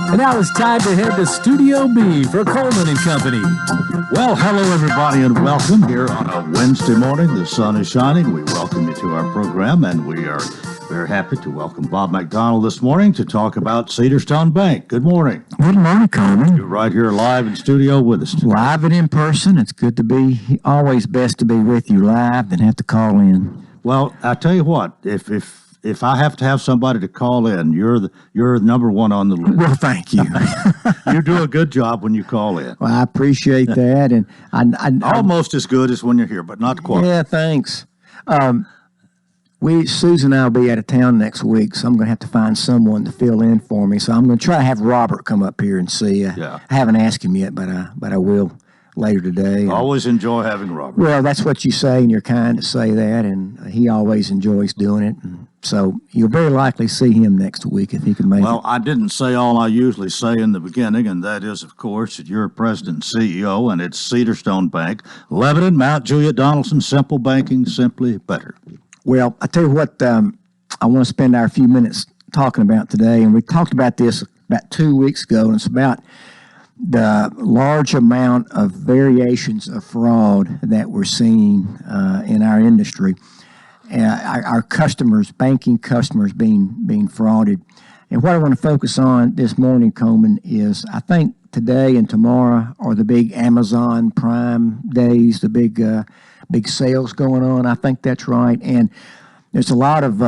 And now it's time to head to Studio B for Coleman and Company. Well, hello, everybody, and welcome here on a Wednesday morning. The sun is shining. We welcome you to our program, and we are very happy to welcome Bob McDonald this morning to talk about Cedarstone Bank. Good morning. Good morning, Coleman. You're right here live in studio with us today. Live and in person. It's good to be, always best to be with you live than have to call in. Well, I tell you what, if I have to have somebody to call in, you're number one on the list. Well, thank you. You do a good job when you call in. Well, I appreciate that, and I Almost as good as when you're here, but not quite. Yeah, thanks. Susan and I will be out of town next week, so I'm going to have to find someone to fill in for me. So I'm going to try to have Robert come up here and see you. Yeah. I haven't asked him yet, but I will later today. Always enjoy having Robert. Well, that's what you say, and you're kind to say that, and he always enjoys doing it. And so you'll very likely see him next week if he can make it. Well, I didn't say all I usually say in the beginning, and that is, of course, that you're president and CEO, and it's Cedarstone Bank, Lebanon, Mount Juliet, Donaldson, simple banking, simply better. Well, I tell you what, I want to spend our few minutes talking about today, and we talked about this about 2 weeks ago, and it's about the large amount of variations of fraud that we're seeing in our industry. Our customers, banking customers being frauded. And what I want to focus on this morning, Coleman, is I think today and tomorrow are the big Amazon Prime days, the big sales going on. I think that's right. And there's a lot of,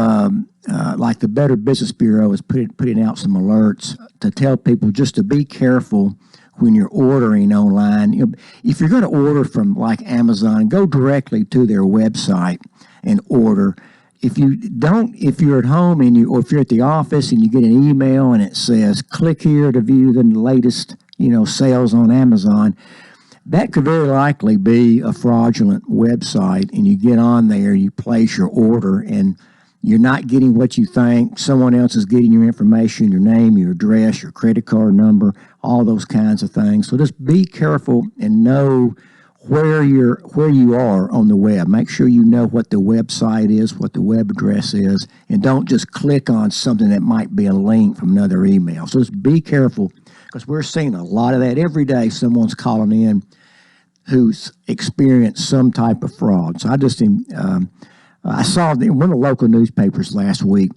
like the Better Business Bureau is putting out some alerts to tell people just to be careful when you're ordering online. You know, if you're going to order from like Amazon, go directly to their website and order. If you're at home or if you're at the office and you get an email and it says, click here to view the latest, sales on Amazon, that could very likely be a fraudulent website, and you get on there, you place your order, and you're not getting what you think. Someone else is getting your information, your name, your address, your credit card number, all those kinds of things. So just be careful and know where you are on the web. Make sure you know what the website is, what the web address is, and don't just click on something that might be a link from another email. So just be careful, because we're seeing a lot of that every day. Someone's calling in who's experienced some type of fraud. So I saw one of the local newspapers last week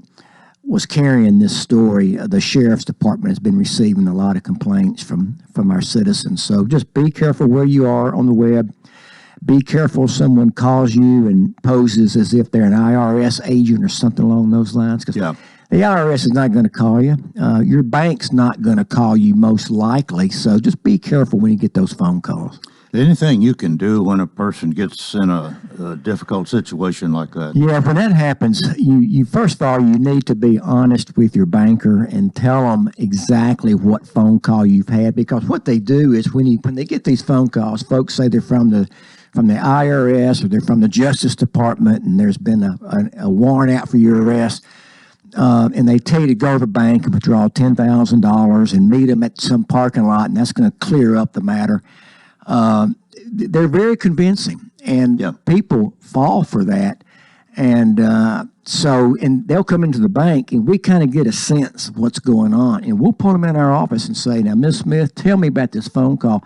was carrying this story. The sheriff's department has been receiving a lot of complaints from our citizens. So just be careful where you are on the web. Be careful if someone calls you and poses as if they're an IRS agent or something along those lines. Because the IRS is not going to call you. Your bank's not going to call you most likely. So just be careful when you get those phone calls. Anything you can do when a person gets in a difficult situation like that? Yeah, when that happens, you first of all, you need to be honest with your banker and tell them exactly what phone call you've had, because what they do is when they get these phone calls, folks say they're from the IRS or they're from the Justice Department and there's been a warrant out for your arrest, and they tell you to go to the bank and withdraw $10,000 and meet them at some parking lot, and that's going to clear up the matter. They're very convincing, and people fall for that. And and they'll come into the bank, and we kind of get a sense of what's going on. And we'll pull them in our office and say, now, Ms. Smith, tell me about this phone call.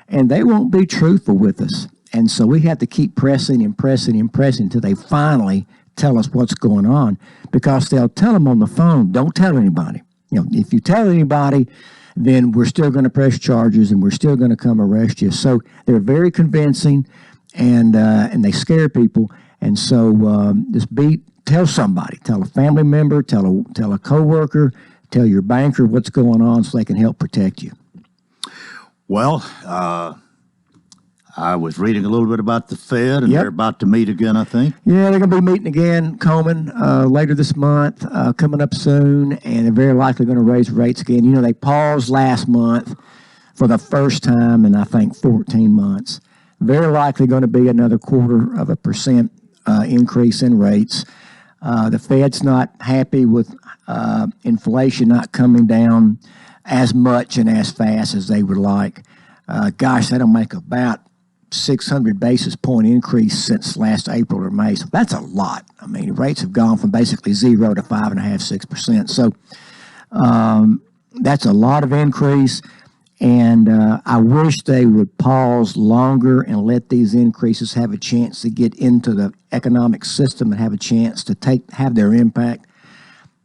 And they won't be truthful with us. And so we have to keep pressing until they finally tell us what's going on, because they'll tell them on the phone, don't tell anybody. If you tell anybody, then we're still going to press charges and we're still going to come arrest you. So they're very convincing, and they scare people. And so tell somebody, tell a family member, tell a coworker, tell your banker what's going on so they can help protect you. Well, I was reading a little bit about the Fed, and they're about to meet again, I think. Yeah, they're going to be meeting again, Coleman, later this month, coming up soon, and they're very likely going to raise rates again. They paused last month for the first time in, I think, 14 months. Very likely going to be another 0.25% increase in rates. The Fed's not happy with inflation not coming down as much and as fast as they would like. That'll make about 600 basis point increase since last April or May. So that's a lot. I mean, rates have gone from basically 0 to 5.5%, 6%. So That's a lot of increase, and I wish they would pause longer and let these increases have a chance to get into the economic system and have a chance to have their impact.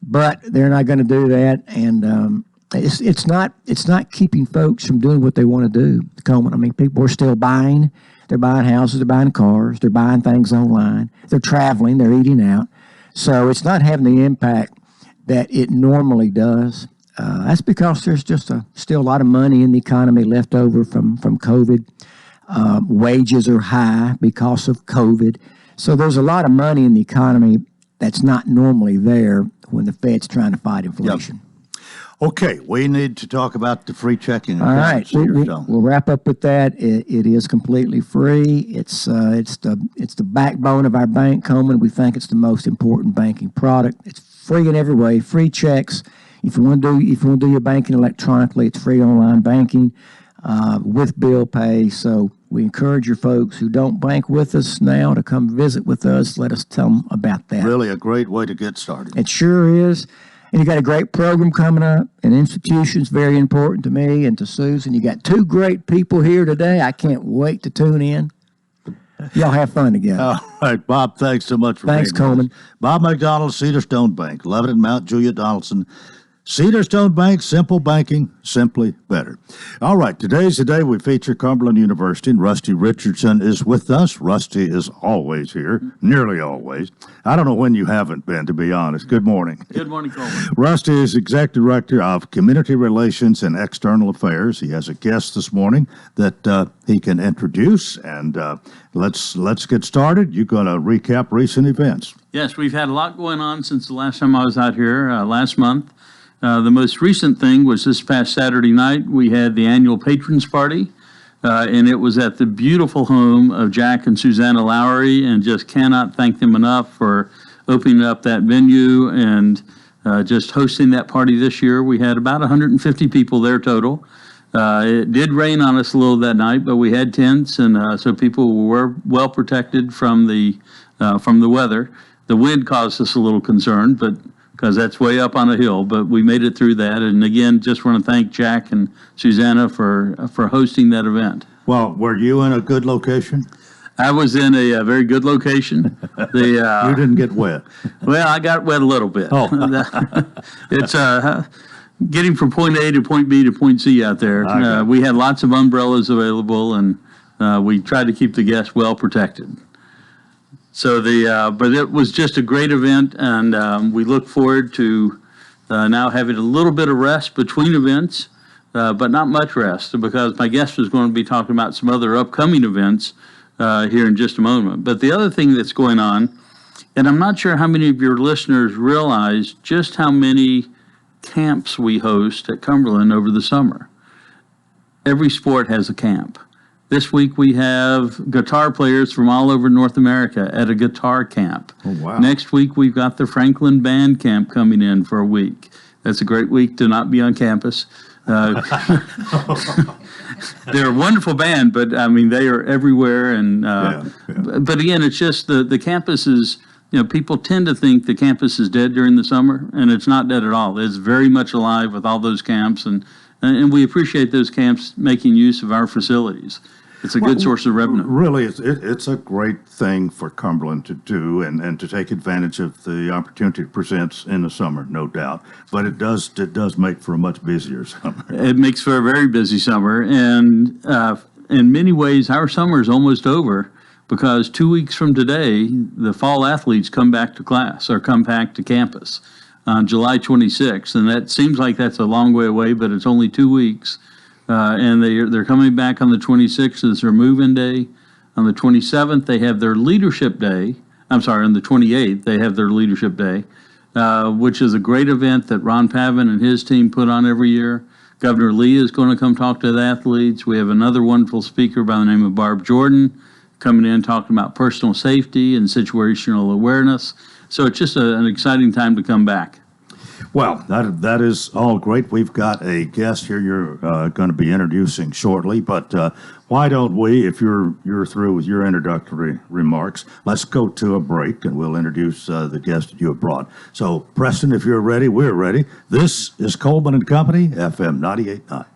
But they're not going to do that, and it's not keeping folks from doing what they want to do, Coleman. I mean, people are still buying. They're buying houses, they're buying cars, they're buying things online, they're traveling, they're eating out. So it's not having the impact that it normally does. That's because there's just still a lot of money in the economy left over from COVID. Wages are high because of COVID. So there's a lot of money in the economy that's not normally there when the Fed's trying to fight inflation. Yep. Okay, we need to talk about the free checking All account. right, we'll wrap up with that. It is completely free. It's the backbone of our bank, Coleman. We think it's the most important banking product. It's free in every way. Free checks. If you want to do your banking electronically, it's free online banking with bill pay. So we encourage your folks who don't bank with us now to come visit with us. Let us tell them about that. Really a great way to get started. It sure is. And you got a great program coming up. An institution's very important to me and to Susan. You got two great people here today. I can't wait to tune in. Y'all have fun together. All right, Bob, thanks so much for Thanks, being with us. Coleman. Bob McDonald, Cedar Stone Bank, Lebanon, Mount Juliet, Donaldson. Cedar Stone Bank, simple banking, simply better. All right, today's the day we feature Cumberland University, and Rusty Richardson is with us. Rusty is always here, nearly always. I don't know when you haven't been, to be honest. Good morning. Good morning, Coleman. Rusty is Executive Director of Community Relations and External Affairs. He has a guest this morning that he can introduce, and let's get started. You're going to recap recent events. Yes, we've had a lot going on since the last time I was out here last month. The most recent thing was this past Saturday night. We had the annual Patrons Party, and it was at the beautiful home of Jack and Susanna Lowry, and just cannot thank them enough for opening up that venue and just hosting that party this year. We had about 150 people there total. It did rain on us a little that night, but we had tents, and so people were well protected from the weather. The wind caused us a little concern, but because that's way up on a hill, but we made it through that. And again, just want to thank Jack and Susanna for hosting that event. Well, were you in a good location? I was in a very good location. You didn't get wet. Well, I got wet a little bit. Oh. It's getting from point A to point B to point C out there. We had lots of umbrellas available, and we tried to keep the guests well protected. So but it was just a great event, and we look forward to now having a little bit of rest between events, but not much rest, because my guest is going to be talking about some other upcoming events here in just a moment. But the other thing that's going on, and I'm not sure how many of your listeners realize just how many camps we host at Cumberland over the summer. Every sport has a camp. This week we have guitar players from all over North America at a guitar camp. Oh, wow. Next week we've got the Franklin Band Camp coming in for a week. That's a great week to not be on campus. They're a wonderful band, but I mean, they are everywhere. And But again, it's just the campus is, people tend to think the campus is dead during the summer, and it's not dead at all. It's very much alive with all those camps, and we appreciate those camps making use of our facilities. It's a good source of revenue. Really, it's a great thing for Cumberland to do and to take advantage of the opportunity it presents in the summer, no doubt. But it does make for a much busier summer. It makes for a very busy summer, and in many ways, our summer is almost over, because 2 weeks from today, the fall athletes come back to class or come back to campus on July 26th, and that seems like that's a long way away, but it's only 2 weeks. And they're coming back on the 26th as their move-in day. On the 27th, they have their leadership day. I'm sorry, on the 28th, they have their leadership day, which is a great event that Ron Pavin and his team put on every year. Governor Lee is going to come talk to the athletes. We have another wonderful speaker by the name of Barb Jordan coming in talking about personal safety and situational awareness. So it's just an exciting time to come back. Well, that is all great. We've got a guest here you're going to be introducing shortly, but why don't we, if you're through with your introductory remarks, let's go to a break and we'll introduce the guest that you have brought. So, Preston, if you're ready, we're ready. This is Coleman and Company, FM 98.9.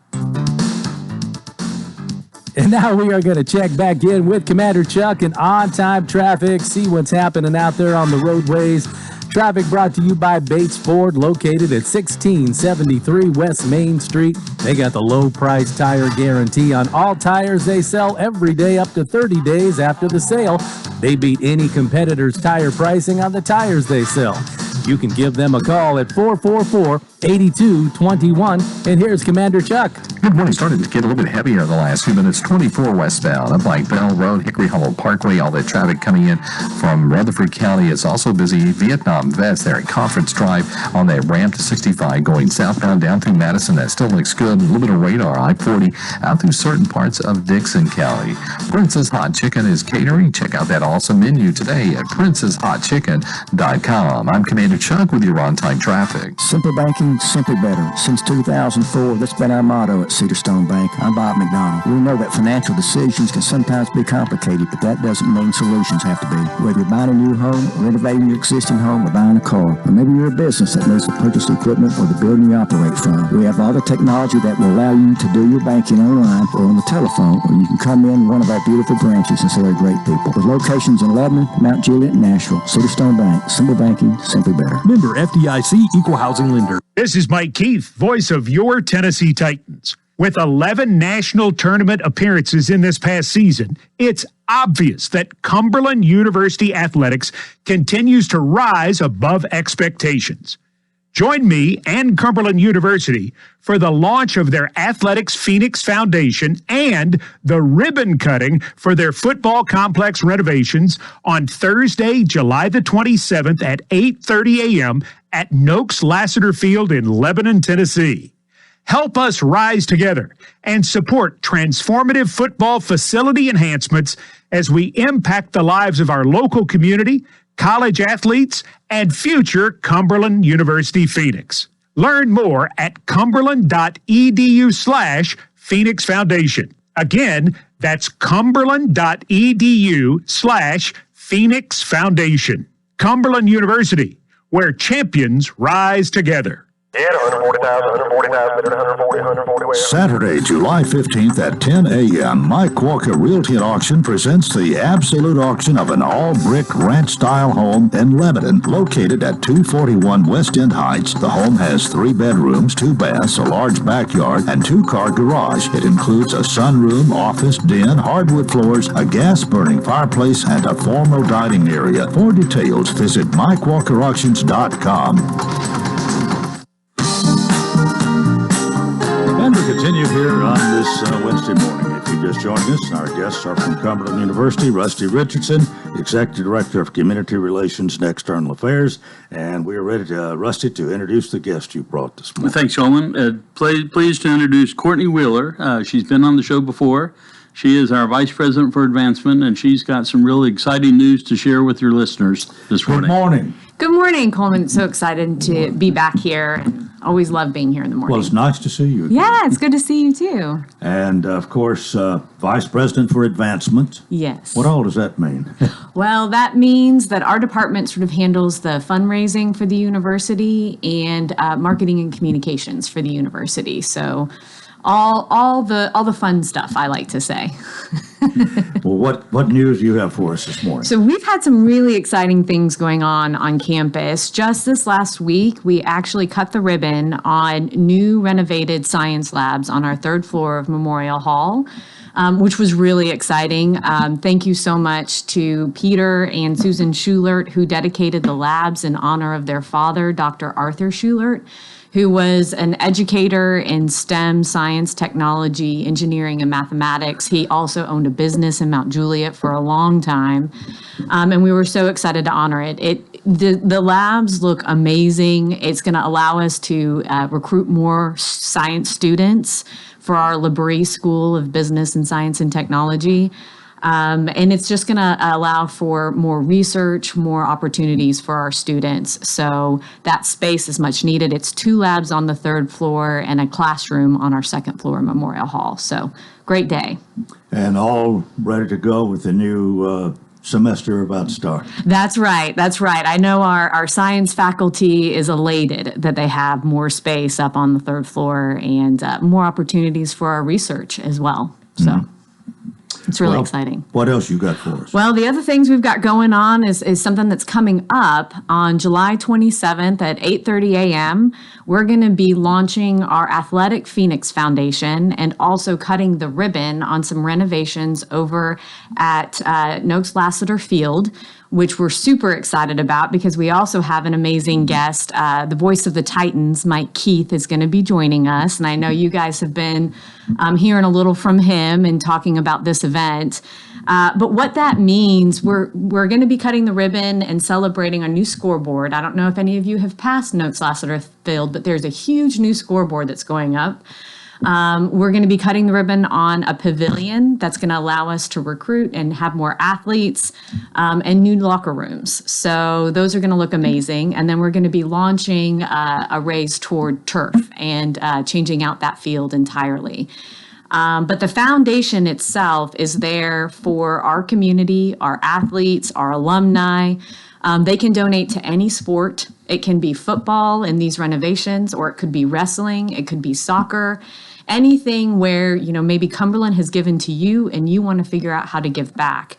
And now we are going to check back in with Commander Chuck and on-time traffic, see what's happening out there on the roadways. Traffic brought to you by Bates Ford, located at 1673 West Main Street. They got the low price tire guarantee on all tires they sell every day up to 30 days after the sale. They beat any competitor's tire pricing on the tires they sell. You can give them a call at 444-8221. And here's Commander Chuck. Good morning. Starting to get a little bit heavier the last few minutes. 24 westbound up by Bell Road, Hickory Hollow Parkway. All that traffic coming in from Rutherford County. It's also busy. Vietnam Vets there at Conference Drive on that ramp to 65 going southbound down through Madison. That still looks good. A little bit of radar. I-40 out through certain parts of Dixon County. Princess Hot Chicken is catering. Check out that awesome menu today at princesshotchicken.com. I'm Commander Chuck with your on-time traffic. Simple banking, simply better. Since 2004, that's been our motto at Cedar Stone Bank. I'm Bob McDonald. We know that financial decisions can sometimes be complicated, but that doesn't mean solutions have to be. Whether you're buying a new home, renovating your existing home, or buying a car, or maybe you're a business that needs to purchase equipment or the building you operate from, we have all the technology that will allow you to do your banking online or on the telephone, or you can come in one of our beautiful branches and see our great people. With locations in Lebanon, Mount Juliet, and Nashville, Cedar Stone Bank. Simple banking, simply better. Member FDIC, Equal Housing Lender. This is Mike Keith, voice of your Tennessee Titans. With 11 national tournament appearances in this past season, it's obvious that Cumberland University athletics continues to rise above expectations. Join me and Cumberland University for the launch of their Athletics Phoenix Foundation and the ribbon cutting for their football complex renovations on Thursday, July the 27th at 8:30 a.m. at Noakes Lassiter Field in Lebanon, Tennessee. Help us rise together and support transformative football facility enhancements as we impact the lives of our local community, college athletes, and future Cumberland University Phoenix. Learn more at cumberland.edu/Phoenix Foundation. Again, that's cumberland.edu/Phoenix Foundation. Cumberland University, where champions rise together. Saturday, July 15th at 10 a.m., Mike Walker Realty and Auction presents the absolute auction of an all-brick ranch-style home in Lebanon, located at 241 West End Heights. The home has 3 bedrooms, 2 baths, a large backyard, and 2-car garage. It includes a sunroom, office, den, hardwood floors, a gas-burning fireplace, and a formal dining area. For details, visit MikeWalkerAuctions.com. And we continue here on this Wednesday morning. If you just joined us, our guests are from Cumberland University, Rusty Richardson, Executive Director of Community Relations and External Affairs, and we are ready, Rusty, to introduce the guest you brought this morning. Thanks, Coleman. Pleased to introduce Courtney Wheeler. She's been on the show before. She is our Vice President for Advancement, and she's got some really exciting news to share with your listeners this morning. Good morning. Good morning, Coleman. So excited to be back here. Always love being here in the morning. Well, it's nice to see you again. Yeah, it's good to see you too. And, of course, Vice President for Advancement. Yes. What all does that mean? Well, that means that our department sort of handles the fundraising for the university and marketing and communications for the university. So all the fun stuff, I like to say. Well, what news do you have for us this morning? So we've had some really exciting things going on campus. Just this last week, we actually cut the ribbon on new renovated science labs on our 3rd floor of Memorial Hall, which was really exciting. Thank you so much to Peter and Susan Schulert, who dedicated the labs in honor of their father, Dr. Arthur Schulert, who was an educator in STEM, science, technology, engineering, and mathematics. He also owned a business in Mount Juliet for a long time, and we were so excited to honor it. The labs look amazing. It's going to allow us to recruit more science students for our Labrie School of Business and Science and Technology. And it's just going to allow for more research, more opportunities for our students. So that space is much needed. It's 2 labs on the 3rd floor and a classroom on our 2nd floor Memorial Hall. So great day. And all ready to go with the new semester about to start. That's right. That's right. I know our science faculty is elated that they have more space up on the 3rd floor and more opportunities for our research as well. So it's really exciting. What else you got for us? Well, the other things we've got going on is something that's coming up on July 27th at 8:30 a.m. We're going to be launching our Athletic Phoenix Foundation and also cutting the ribbon on some renovations over at Noakes Lassiter Field, which we're super excited about because we also have an amazing guest. The voice of the Titans, Mike Keith, is going to be joining us. And I know you guys have been hearing a little from him and talking about this event. But what that means, we're going to be cutting the ribbon and celebrating a new scoreboard. I don't know if any of you have passed Noakes Lassiter Field, but there's a huge new scoreboard that's going up. We're going to be cutting the ribbon on a pavilion that's going to allow us to recruit and have more athletes and new locker rooms. So those are going to look amazing. And then we're going to be launching a raise toward turf and changing out that field entirely. But the foundation itself is there for our community, our athletes, our alumni. They can donate to any sport. It can be football in these renovations, or it could be wrestling, it could be soccer, anything where, maybe Cumberland has given to you and you want to figure out how to give back.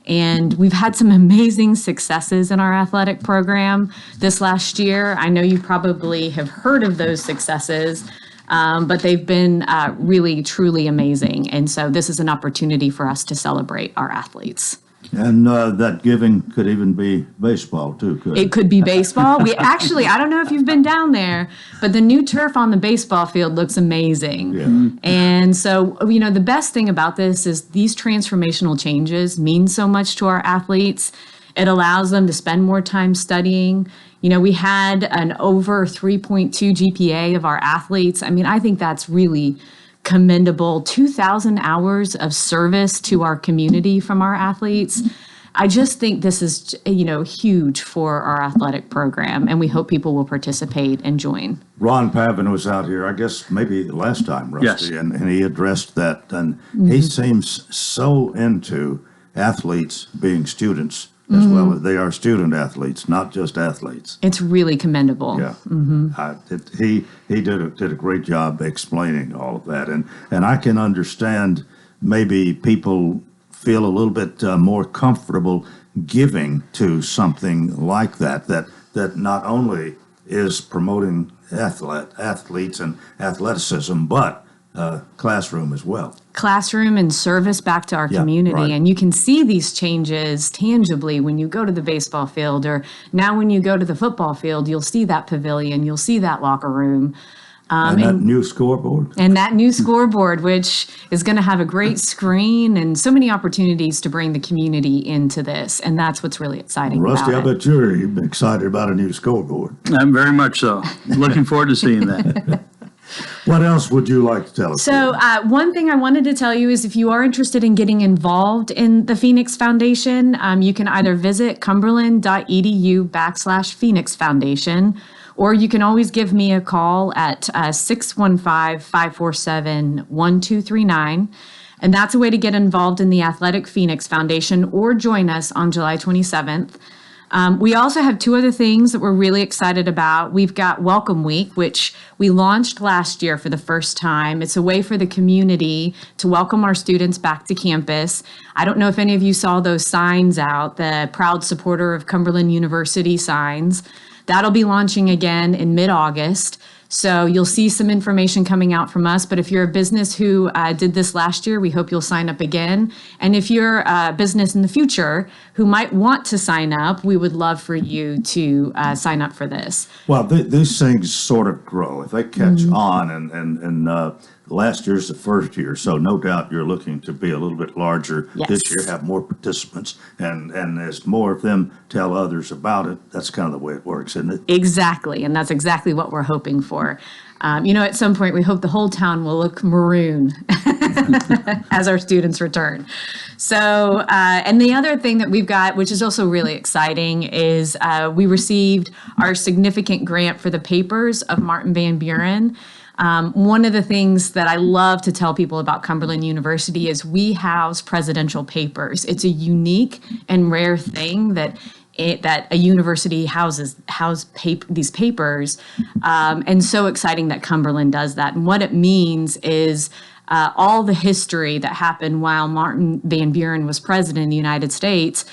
And we've had some amazing successes in our athletic program this last year. I know you probably have heard of those successes, but they've been really, truly amazing. And so this is an opportunity for us to celebrate our athletes. And that giving could even be baseball, too, could it? It could be baseball. We actually, I don't know if you've been down there, but the new turf on the baseball field looks amazing. Yeah. And so, the best thing about this is these transformational changes mean so much to our athletes. It allows them to spend more time studying. We had an over 3.2 GPA of our athletes. I think that's really commendable. 2,000 hours of service to our community from our athletes. I just think this is, huge for our athletic program, and we hope people will participate and join. Ron Pavin was out here, I guess, maybe last time, Rusty, Yes. and he addressed that. And he seems so into athletes being students as well as they are student athletes, not just athletes. It's really commendable. Yeah, he did a great job explaining all of that, and I can understand maybe people feel a little bit more comfortable giving to something like that not only is promoting athletes and athleticism, but classroom as well. Classroom and service back to our community. Right. And you can see these changes tangibly when you go to the baseball field, or now when you go to the football field, you'll see that pavilion, you'll see that locker room. And that new scoreboard. And that new scoreboard, which is going to have a great screen and so many opportunities to bring the community into this. And that's what's really exciting Rusty, I about it. bet you're excited about a new scoreboard. I'm very much so. Looking forward to seeing that. What else would you like to tell us? So one thing I wanted to tell you is if you are interested in getting involved in the Phoenix Foundation, you can either visit cumberland.edu/Phoenix Foundation, or you can always give me a call at 615-547-1239. And that's a way to get involved in the Athletic Phoenix Foundation or join us on July 27th. We also have 2 other things that we're really excited about. We've got Welcome Week, which we launched last year for the first time. It's a way for the community to welcome our students back to campus. I don't know if any of you saw those signs out, the proud supporter of Cumberland University signs. That'll be launching again in mid-August. So you'll see some information coming out from us. But if you're a business who did this last year, we hope you'll sign up again. And if you're a business in the future who might want to sign up, we would love for you to sign up for this. Well, these things sort of grow. If they catch on, and last year's the first year, so no doubt you're looking to be a little bit larger this year, have more participants, and as more of them tell others about it, that's kind of the way it works, isn't it? Exactly, and that's exactly what we're hoping for. At some point, we hope the whole town will look maroon as our students return. So, and the other thing that we've got, which is also really exciting, is we received our significant grant for the papers of Martin Van Buren. One of the things that I love to tell people about Cumberland University is we house presidential papers. It's a unique and rare thing that a university houses these papers, and so exciting that Cumberland does that. And what it means is all the history that happened while Martin Van Buren was president of the United States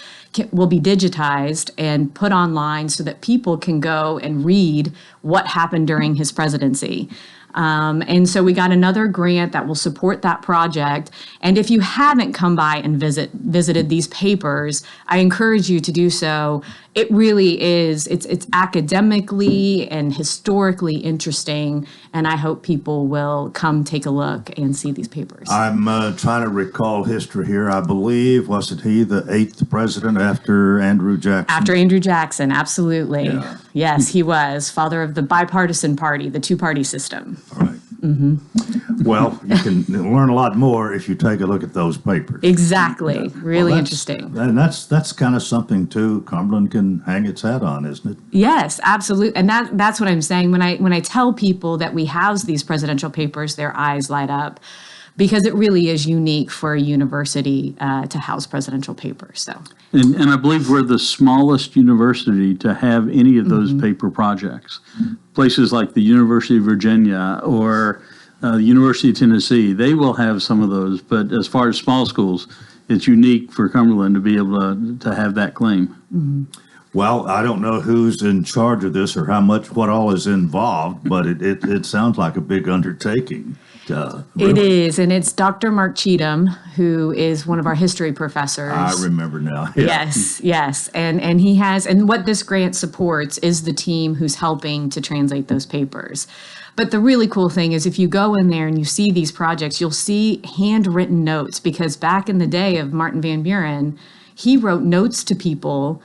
will be digitized and put online so that people can go and read what happened during his presidency. And so we got another grant that will support that project. And if you haven't come by and visited these papers, I encourage you to do so. It really is, it's academically and historically interesting. And I hope people will come take a look and see these papers. I'm trying to recall history here. I believe, wasn't he the 8th president after Andrew Jackson? After Andrew Jackson, absolutely. Yeah. Yes, he was father of the bipartisan party, the two-party system. All right. Well, you can learn a lot more if you take a look at those papers. Exactly. Really Well, interesting. And that's kind of something, too, Cumberland can hang its hat on, isn't it? Yes, absolutely. And that's what I'm saying. When I tell people that we house these presidential papers, their eyes light up, because it really is unique for a university to house presidential papers. So, And I believe we're the smallest university to have any of those paper projects. Places like the University of Virginia or the University of Tennessee, they will have some of those. But as far as small schools, it's unique for Cumberland to be able to have that claim. Well, I don't know who's in charge of this or what all is involved, but it sounds like a big undertaking. It Really. is, and it's Dr. Mark Cheatham, who is one of our history professors. I remember now. Yeah. Yes, and he has, and what this grant supports is the team who's helping to translate those papers. But the really cool thing is if you go in there and you see these projects, you'll see handwritten notes, because back in the day of Martin Van Buren, he wrote notes to people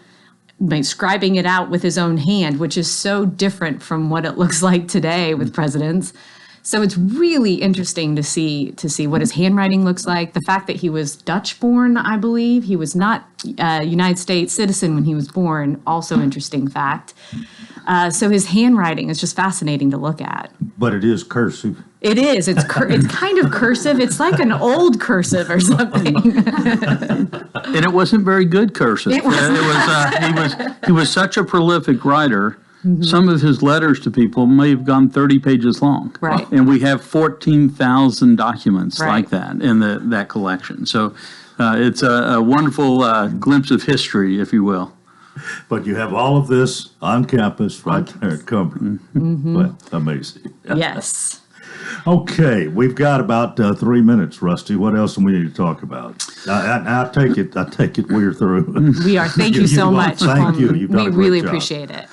by scribing it out with his own hand, which is so different from what it looks like today with presidents. So it's really interesting to see what his handwriting looks like. The fact that he was Dutch born, I believe. He was not a United States citizen when he was born, also interesting fact. So his handwriting is just fascinating to look at. But it is cursive. It is. It's kind of cursive. It's like an old cursive or something. And it wasn't very good cursive. He was such a prolific writer. Some of his letters to people may have gone 30 pages long. Right. And we have 14,000 documents Right. like that in that collection. So it's a wonderful glimpse of history, if you will. But you have all of this on campus right there at Cumberland. Well, amazing. Yes. Okay, we've got about 3 minutes, Rusty. What else do we need to talk about? I take it we're through. We are. Thank you so much. Thank you. You've done We a great really job. appreciate it.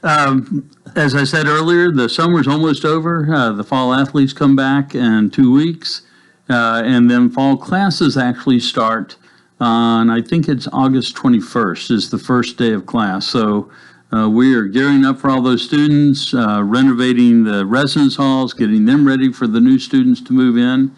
As I said earlier, the summer's almost over. The fall athletes come back in 2 weeks. And then fall classes actually start on, I think it's August 21st is the first day of class. So we are gearing up for all those students, renovating the residence halls, getting them ready for the new students to move in.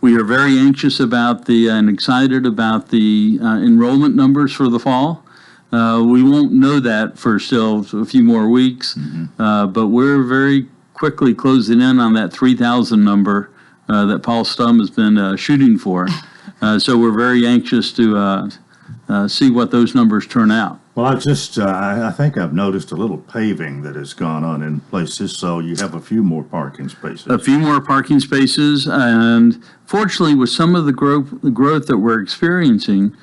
We are very anxious about and excited about the enrollment numbers for the fall. We won't know that for still a few more weeks, but we're very quickly closing in on that 3,000 number that Paul Stum has been shooting for. So we're very anxious to see what those numbers turn out. Well, I think I've noticed a little paving that has gone on in places, so you have a few more parking spaces. A few more parking spaces, and fortunately, with some of the growth that we're experiencing,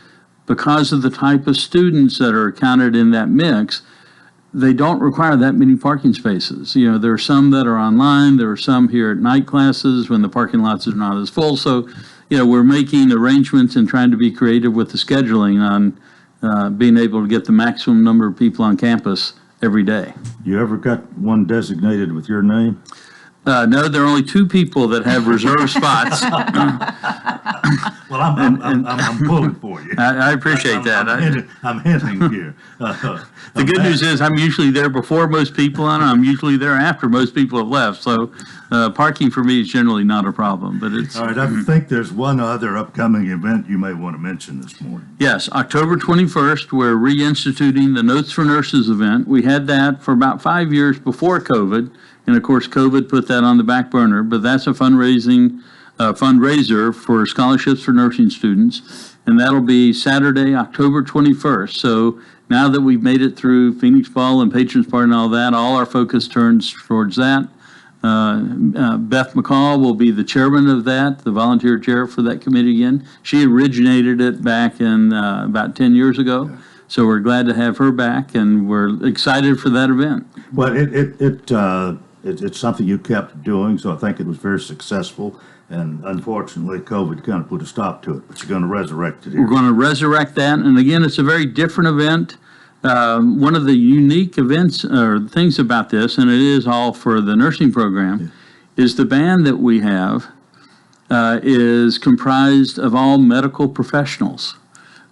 because of the type of students that are counted in that mix, they don't require that many parking spaces. You know, there are some that are online, there are some here at night classes when the parking lots are not as full. So, you know, we're making arrangements and trying to be creative with the scheduling on being able to get the maximum number of people on campus every day. You ever got one designated with your name? No, there are only 2 people that have reserved spots. Well, I'm pulling for you. I appreciate that. I'm hinting here. The good news is I'm usually there before most people, and I'm usually there after most people have left. So Parking for me is generally not a problem, but it's. All right, I think there's one other upcoming event you may want to mention this morning. Yes, October 21st, we're reinstituting the Notes for Nurses event. We had that for about 5 years before COVID, and of course, COVID put that on the back burner, but that's a fundraiser for scholarships for nursing students, and that'll be Saturday, October 21st. So now that we've made it through Phoenix Ball and Patrons Party and all that, all our focus turns towards that. Beth McCall will be the chairman of that, the volunteer chair for that committee again. She originated it back in about 10 years ago, so we're glad to have her back, and we're excited for that event. Well, it's something you kept doing, so I think it was very successful. And unfortunately, COVID kind of put a stop to it, but you're going to resurrect it here. We're going to resurrect that, and again, it's a very different event. One of the unique events or things about this, and it is all for the nursing program, is the band that we have is comprised of all medical professionals.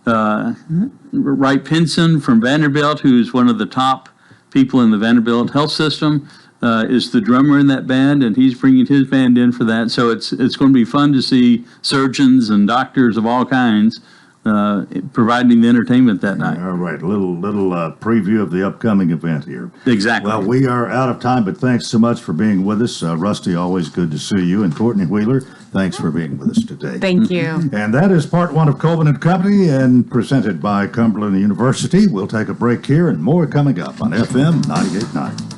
Wright Pinson from Vanderbilt, who's one of the top people in the Vanderbilt health system, is the drummer in that band, and he's bringing his band in for that. So it's going to be fun to see surgeons and doctors of all kinds providing the entertainment that night. All right, a little preview of the upcoming event here. Exactly. Well, we are out of time, but thanks so much for being with us. Rusty, always good to see you. And Courtney Wheeler, thanks for being with us today. Thank you. And that is part one of Coleman and Company and presented by Cumberland University. We'll take a break here and more coming up on FM 98.9.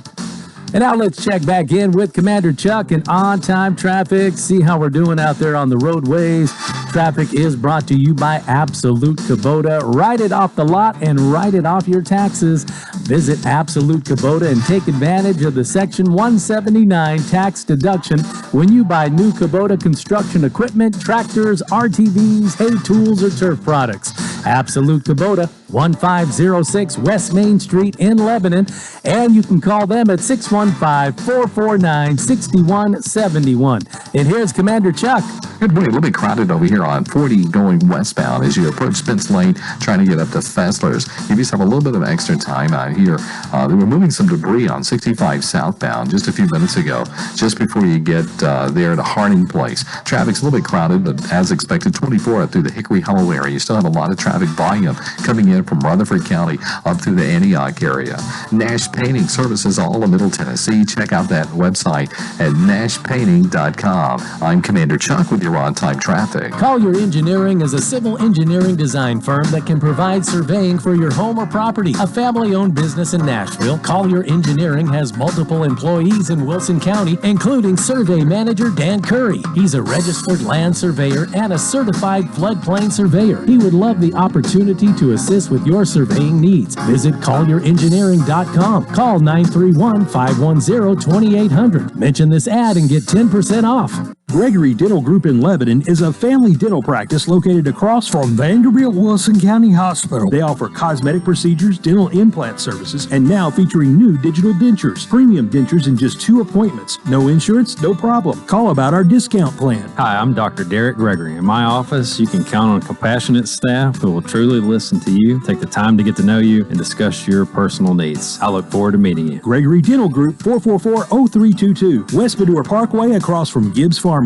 And now let's check back in with Commander Chuck and on-time traffic. See how we're doing out there on the roadways. Traffic is brought to you by Absolute Kubota. Write it off the lot and write it off your taxes. Visit Absolute Kubota and take advantage of the Section 179 tax deduction when you buy new Kubota construction equipment, tractors, RTVs, hay tools, or turf products. Absolute Kubota, 1506 West Main Street in Lebanon. And you can call them at 615-449-6171. And here's Commander Chuck. Good morning. A little bit crowded over here on 40 going westbound as you approach Spence Lane, trying to get up to Fessler's. Give yourself a little bit of extra time out here. They were moving some debris on 65 southbound just a few minutes ago, just before you get there to Harding Place. Traffic's a little bit crowded, but as expected, 24 up through the Hickory Hollow area. You still have a lot of traffic volume coming in from Rutherford County up through the Antioch area. Nash Painting services all of Middle Tennessee. Check out that website at nashpainting.com. I'm Commander Chuck with your on-time traffic. Collier Engineering is a civil engineering design firm that can provide surveying for your home or property. A family-owned business in Nashville, Collier Engineering has multiple employees in Wilson County, including survey manager Dan Curry. He's a registered land surveyor and a certified floodplain surveyor. He would love the opportunity to assist with your surveying needs. Visit collierengineering.com. Call 931-510-2800. Mention this ad and get 10% off. Gregory Dental Group in Lebanon is a family dental practice located across from Vanderbilt Wilson County Hospital. They offer cosmetic procedures, dental implant services, and now featuring new digital dentures. Premium dentures in just 2 appointments. No insurance, no problem. Call about our discount plan. Hi, I'm Dr. Derek Gregory. In my office, you can count on compassionate staff who will truly listen to you, take the time to get to know you, and discuss your personal needs. I look forward to meeting you. Gregory Dental Group, 444-0322, West Medora Parkway across from Gibbs Pharmacy.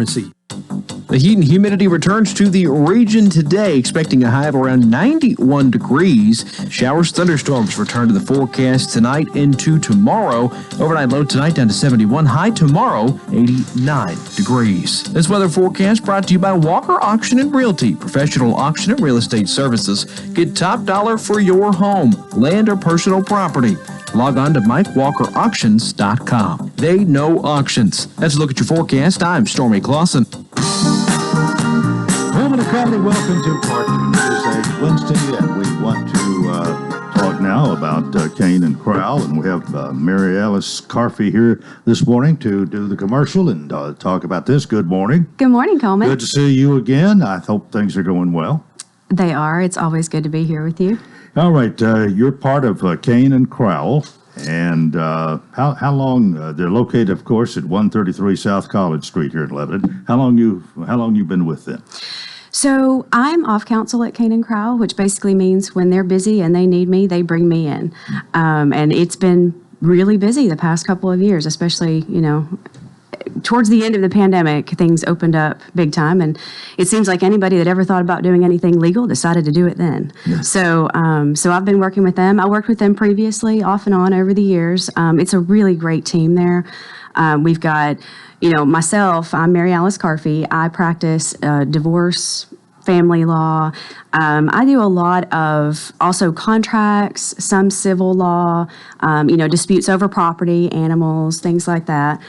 The heat and humidity returns to the region today, expecting a high of around 91 degrees. Showers, thunderstorms return to the forecast tonight into tomorrow. Overnight low tonight down to 71, high tomorrow 89 degrees. This weather forecast brought to you by Walker Auction and Realty, professional auction and real estate services. Get top dollar for your home, land or personal property. Log on to MikeWalkerAuctions.com. They know auctions. Let's look at your forecast. I'm Stormy Clausen. Coleman and Company, welcome to part 2. It is a Wednesday, and we want to talk now about Kane and Crowell, and we have Mary Alice Carfey here this morning to do the commercial and talk about this. Good morning. Good morning, Coleman. Good to see you again. I hope things are going well. They are. It's always good to be here with you. All right, you're part of Kane and Crowell, and how long they're located, of course, at 133 South College Street here in Lebanon. How long you been with them? So I'm off council at Kane and Crowell, which basically means when they're busy and they need me, they bring me in, and it's been really busy the past couple of years, especially towards the end of the pandemic, things opened up big time, and it seems like anybody that ever thought about doing anything legal decided to do it then. Yes. So I've been working with them. I worked with them previously, off and on over the years. It's a really great team there. We've got, myself, I'm Mary Alice Carfee. I practice divorce, family law. I do a lot of also contracts, some civil law, disputes over property, animals, things like that.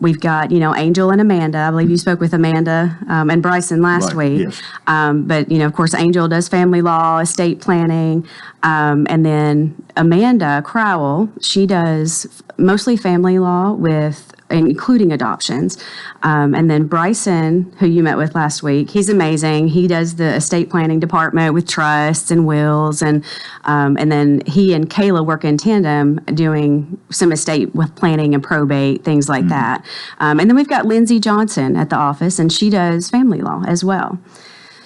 We've got, Angel and Amanda. I believe you spoke with Amanda and Bryson last week. Yes. But, of course, Angel does family law, estate planning. And then Amanda Crowell, she does mostly family law including adoptions. And then Bryson, who you met with last week, he's amazing. He does the estate planning department with trusts and wills. And then he and Kayla work in tandem doing some estate with planning and probate, things like that. And then we've got Lindsay Johnson at the office, and she does family law as well.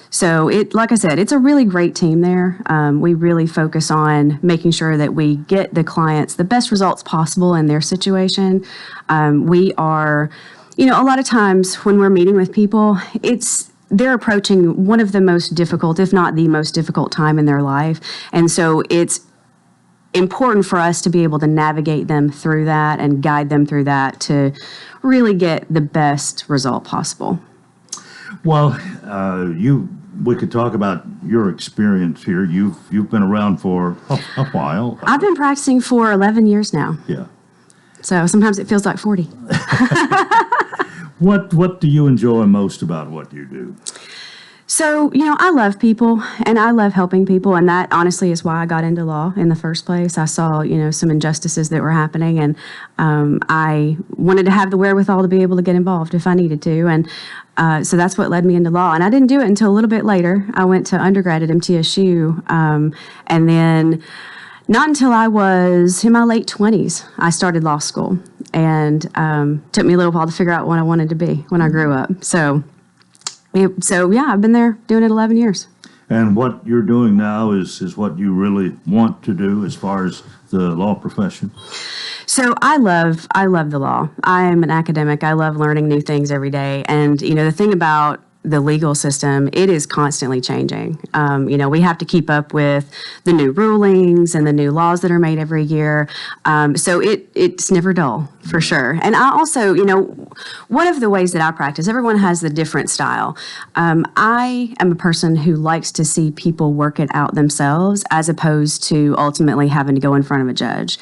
So like I said, it's a really great team there. We really focus on making sure that we get the clients the best results possible in their situation. We are, a lot of times when we're meeting with people, they're approaching one of the most difficult, if not the most difficult time in their life. And so it's important for us to be able to navigate them through that and guide them through that to really get the best result possible. Well, we could talk about your experience here. You've been around for a while. I've been practicing for 11 years now. Yeah. So sometimes it feels like 40. What do you enjoy most about what you do? So, I love people and I love helping people. And that honestly is why I got into law in the first place. I saw, some injustices that were happening, and I wanted to have the wherewithal to be able to get involved if I needed to. And so that's what led me into law. And I didn't do it until a little bit later. I went to undergrad at MTSU. And then not until I was in my late 20s, I started law school. And took me a little while to figure out what I wanted to be when I grew up. So yeah, I've been there doing it 11 years. And what you're doing now is what you really want to do as far as the law profession? So I love the law. I am an academic. I love learning new things every day. And, the thing about the legal system, it is constantly changing. We have to keep up with the new rulings and the new laws that are made every year. So it's never dull, for sure. And I also, one of the ways that I practice, everyone has a different style. I am a person who likes to see people work it out themselves as opposed to ultimately having to go in front of a judge.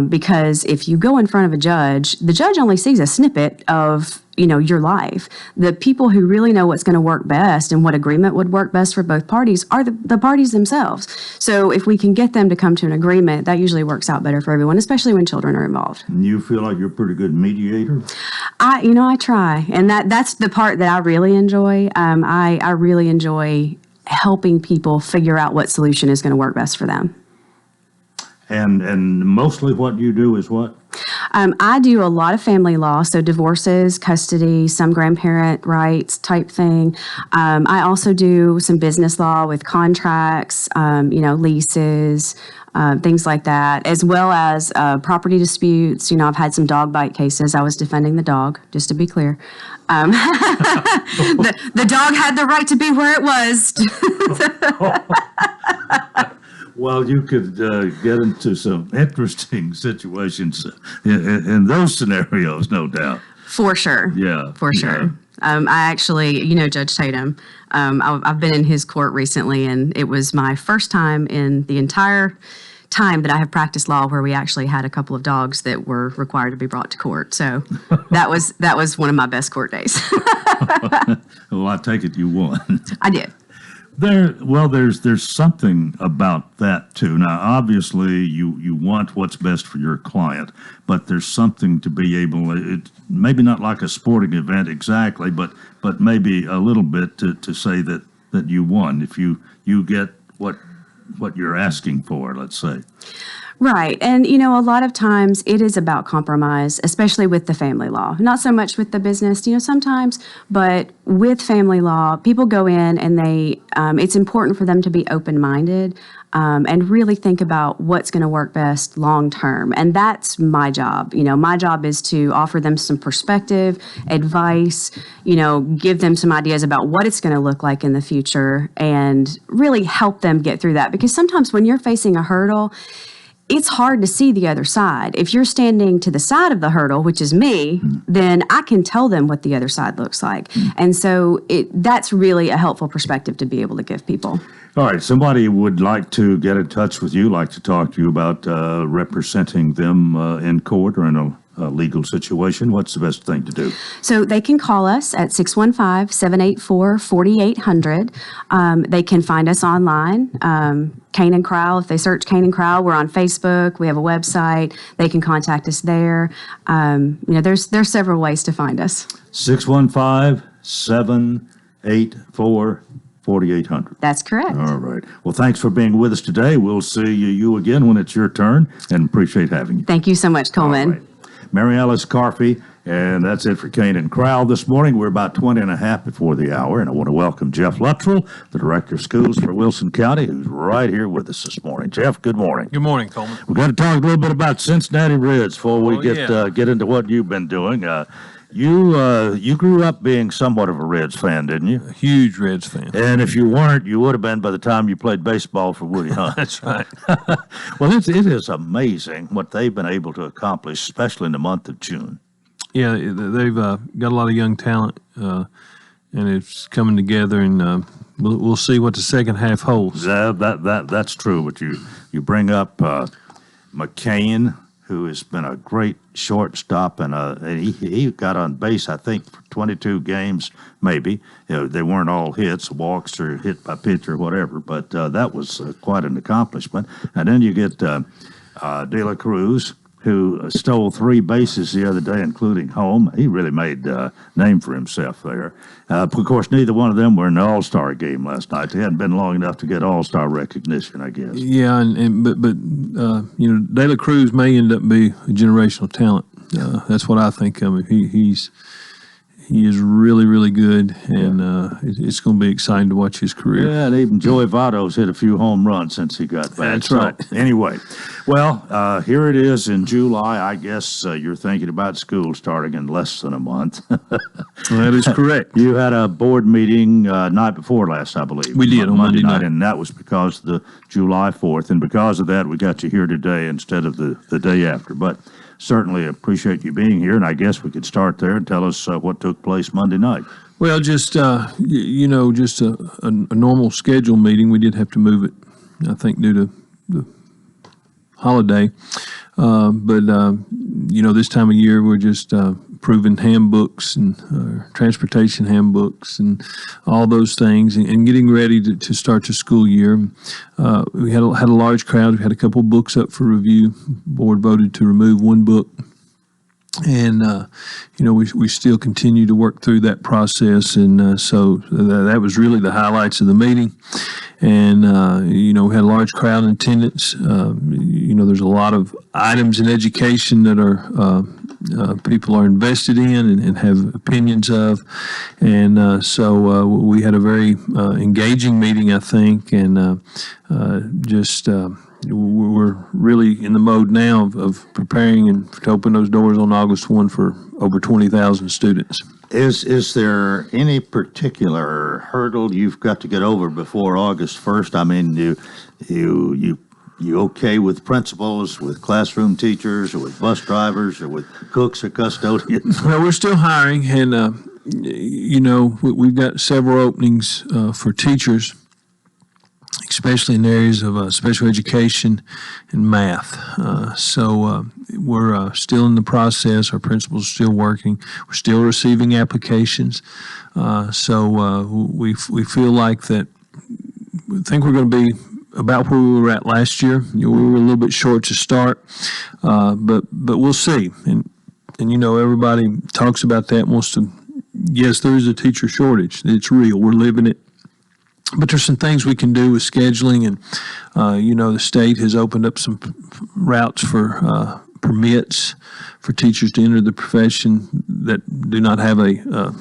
Because if you go in front of a judge, the judge only sees a snippet of your life. The people who really know what's going to work best and what agreement would work best for both parties are the parties themselves. So if we can get them to come to an agreement, that usually works out better for everyone, especially when children are involved. And you feel like you're a pretty good mediator? I try. And that's the part that I really enjoy. I really enjoy helping people figure out what solution is going to work best for them. And mostly what you do is what? I do a lot of family law, so divorces, custody, some grandparent rights type thing. I also do some business law with contracts, leases, things like that, as well as property disputes. I've had some dog bite cases. I was defending the dog, just to be clear. The dog had the right to be where it was. Well, you could get into some interesting situations in those scenarios, no doubt. For sure. Yeah. For sure. I actually, Judge Tatum, I've been in his court recently, and it was my first time in the entire time that I have practiced law where we actually had a couple of dogs that were required to be brought to court. So that was one of my best court days. Well, I take it you won. I did. There's something about that too. Now, obviously, you want what's best for your client, but there's something to be able. It maybe not like a sporting event exactly, but maybe a little bit to say that you won if you get what you're asking for. Let's say. Right. And, a lot of times it is about compromise, especially with the family law. Not so much with the business, sometimes, but with family law, people go in and it's important for them to be open-minded. and really think about what's going to work best long term. And that's my job. My job is to offer them some perspective, advice, give them some ideas about what it's going to look like in the future and really help them get through that. Because sometimes when you're facing a hurdle, it's hard to see the other side. If you're standing to the side of the hurdle, which is me, then I can tell them what the other side looks like. And so that's really a helpful perspective to be able to give people. All right, somebody would like to get in touch with you, like to talk to you about representing them in court or in a legal situation. What's the best thing to do? So they can call us at 615-784-4800. They can find us online, Kane and Crowell. If they search Kane and Crowell, we're on Facebook. We have a website. They can contact us there. There's several ways to find us. 615-784-4800. That's correct. All right. Well, thanks for being with us today. We'll see you again when it's your turn, and appreciate having you. Thank you so much, Coleman. All right. Mary Alice Carfey, and that's it for Kane and Crowell this morning. We're about 20 and a half before the hour, and I want to welcome Jeff Luttrell, the Director of Schools for Wilson County, who's right here with us this morning. Jeff, good morning. Good morning, Coleman. We've got to talk a little bit about Cincinnati Reds before we get into what you've been doing. You grew up being somewhat of a Reds fan, didn't you? A huge Reds fan. And if you weren't, you would have been by the time you played baseball for Woody Hunt. That's right. Well, it is amazing what they've been able to accomplish, especially in the month of June. Yeah, they've got a lot of young talent, and it's coming together, and we'll see what the second half holds. That's true, but you bring up McCain, who has been a great shortstop, and he got on base, I think, for 22 games, maybe. They weren't all hits, walks, or hit by pitch or whatever, but that was quite an accomplishment. And then you get De La Cruz, who stole 3 bases the other day, including home. He really made a name for himself there. Of course, neither one of them were in the All-Star game last night. They hadn't been long enough to get All-Star recognition, I guess. Yeah, but De La Cruz may end up being a generational talent. That's what I think of him. He is really, really good, and it's going to be exciting to watch his career. Yeah, and even Joey Votto's hit a few home runs since he got back. That's right. Anyway, well, here it is in July. I guess you're thinking about school starting in less than a month. That is correct. You had a board meeting night before last, I believe. We did, on Monday night. And that was because of the July 4th, and because of that, we got you here today instead of the day after. But certainly appreciate you being here, and I guess we could start there and tell us what took place Monday night. Well, just just a normal schedule meeting. We did have to move it, I think, due to the holiday. But this time of year we're just approving handbooks and transportation handbooks and all those things, and getting ready to start the school year. We had a large crowd. We had a couple books up for review. Board voted to remove one book. And, we still continue to work through that process. And so that was really the highlights of the meeting. And, we had a large crowd in attendance. There's a lot of items in education that are people are invested in and have opinions of. And so we had a very engaging meeting, I think, and we're really in the mode now of preparing and to open those doors on August 1 for over 20,000 students. Is there any particular hurdle you've got to get over before August 1st? I mean, you okay with principals, with classroom teachers, or with bus drivers, or with cooks or custodians? Well, we're still hiring, and we've got several openings for teachers, especially in areas of special education and math. So we're still in the process. Our principals are still working. We're still receiving applications. So we feel like that. We think we're going to be about where we were at last year. We were a little bit short to start, but we'll see. And everybody talks about that. Wants to. Yes, there is a teacher shortage. It's real. We're living it. But there's some things we can do with scheduling, and the state has opened up some routes for permits for teachers to enter the profession that do not have a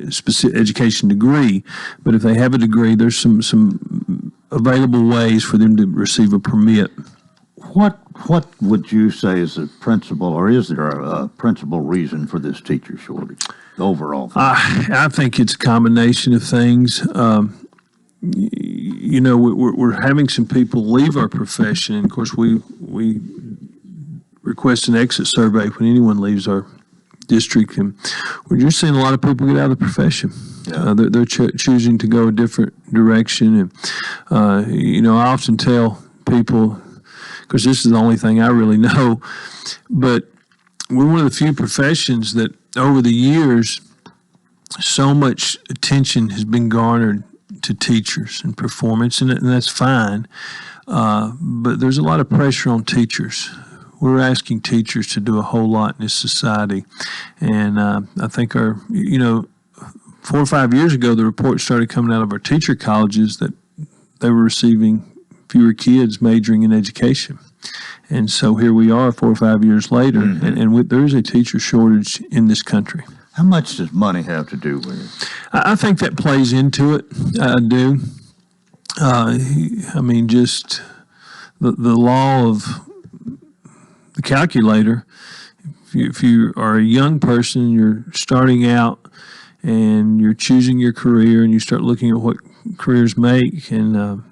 specific education degree. But if they have a degree, there's some available ways for them to receive a permit. What would you say is the principal, or is there a principal reason for this teacher shortage overall? I think it's a combination of things. We're having some people leave our profession. And of course, we request an exit survey when anyone leaves our district, and we're just seeing a lot of people get out of the profession. Yeah. They're choosing to go a different direction, and I often tell people, because this is the only thing I really know, but we're one of the few professions that over the years, so much attention has been garnered to teachers and performance, and that's fine. But there's a lot of pressure on teachers. We're asking teachers to do a whole lot in this society. And I think 4 or 5 years ago, the report started coming out of our teacher colleges that they were receiving fewer kids majoring in education. And so here we are 4 or 5 years later, and there is a teacher shortage in this country. How much does money have to do with it? I think that plays into it. I do. Just the law of the calculator. If you are a young person, you're starting out and you're choosing your career, and you start looking at what careers make, and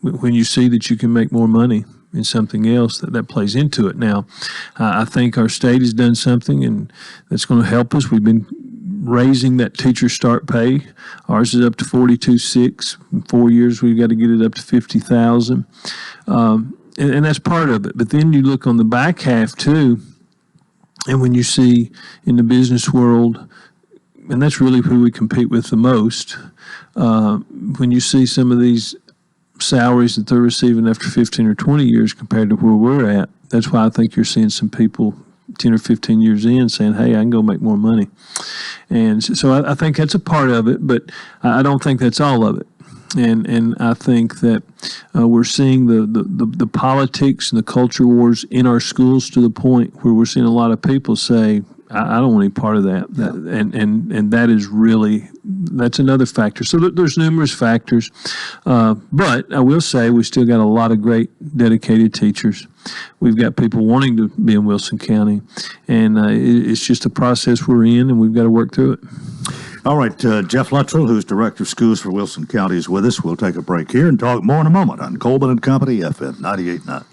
when you see that you can make more money in something else, that plays into it. Now, I think our state has done something, and that's going to help us. We've been raising that teacher start pay. Ours is up to $42,600. In 4 years, we've got to get it up to $50,000, and that's part of it. But then you look on the back half too, and when you see in the business world, and that's really who we compete with the most, when you see some of these salaries that they're receiving after 15 or 20 years compared to where we're at, that's why I think you're seeing some people 10 or 15 years in saying, hey, I can go make more money. And so I think that's a part of it, but I don't think that's all of it. And I think that we're seeing the politics and the culture wars in our schools to the point where we're seeing a lot of people say, I don't want any part of that. And that is really, that's another factor. So there's numerous factors. But I will say we still got a lot of great dedicated teachers. We've got people wanting to be in Wilson County. And it's just a process we're in, and we've got to work through it. All right, Jeff Luttrell, who's Director of Schools for Wilson County, is with us. We'll take a break here and talk more in a moment on Coleman and Company, FM 98.9.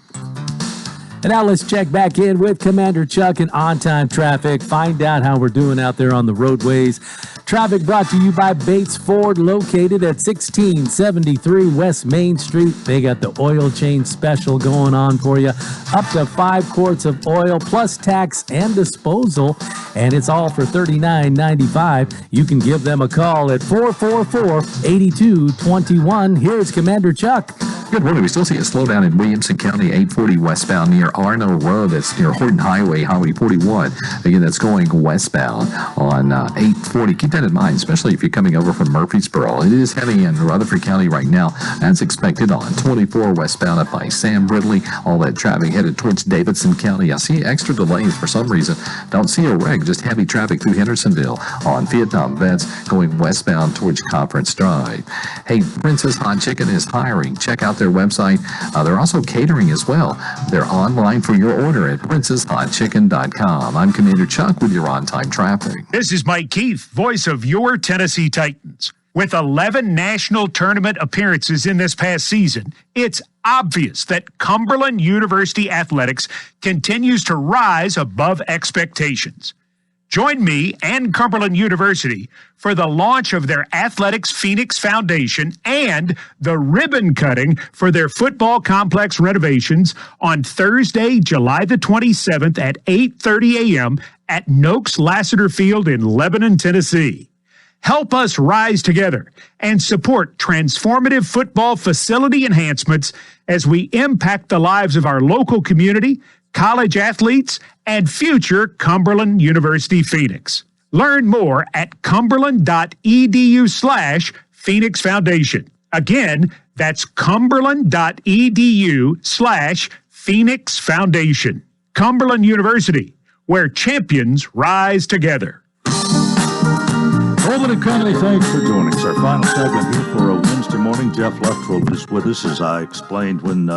And now let's check back in with Commander Chuck and on-time traffic. Find out how we're doing out there on the roadways. Traffic brought to you by Bates Ford, located at 1673 West Main Street. They got the oil change special going on for you. Up to 5 quarts of oil plus tax and disposal. And it's all for $39.95. You can give them a call at 444-8221. Here's Commander Chuck. Good morning. We still see a slowdown in Williamson County, 840 westbound near Arno Road. That's near Horton Highway, Highway 41. Again, that's going westbound on 840. Keep that in mind, especially if you're coming over from Murfreesboro. It is heavy in Rutherford County right now, as expected on 24 westbound up by Sam Ridley. All that traffic headed towards Davidson County. I see extra delays for some reason. Don't see a wreck, just heavy traffic through Hendersonville on Vietnam Vets going westbound towards Conference Drive. Hey, Princess Hot Chicken is hiring. Check out their website. They're also catering as well. They're online for your order at princesshotchicken.com. I'm Commander Chuck with your on-time traffic. This is Mike Keith, voice of your Tennessee Titans. With 11 national tournament appearances in this past season, it's obvious that Cumberland University athletics continues to rise above expectations. Join me and Cumberland University for the launch of their Athletics Phoenix Foundation and the ribbon cutting for their football complex renovations on Thursday, July the 27th at 8:30 a.m. at Noakes Lassiter Field in Lebanon, Tennessee. Help us rise together and support transformative football facility enhancements as we impact the lives of our local community, college athletes, and future Cumberland University Phoenix. Learn more at cumberland.edu/Phoenix Foundation. Again, that's cumberland.edu/Phoenix Foundation. Cumberland University, where champions rise together. For Coleman and Conley, thanks for joining us. Our final segment here for a Wednesday morning. Jeff Luttrell is with us. As I explained when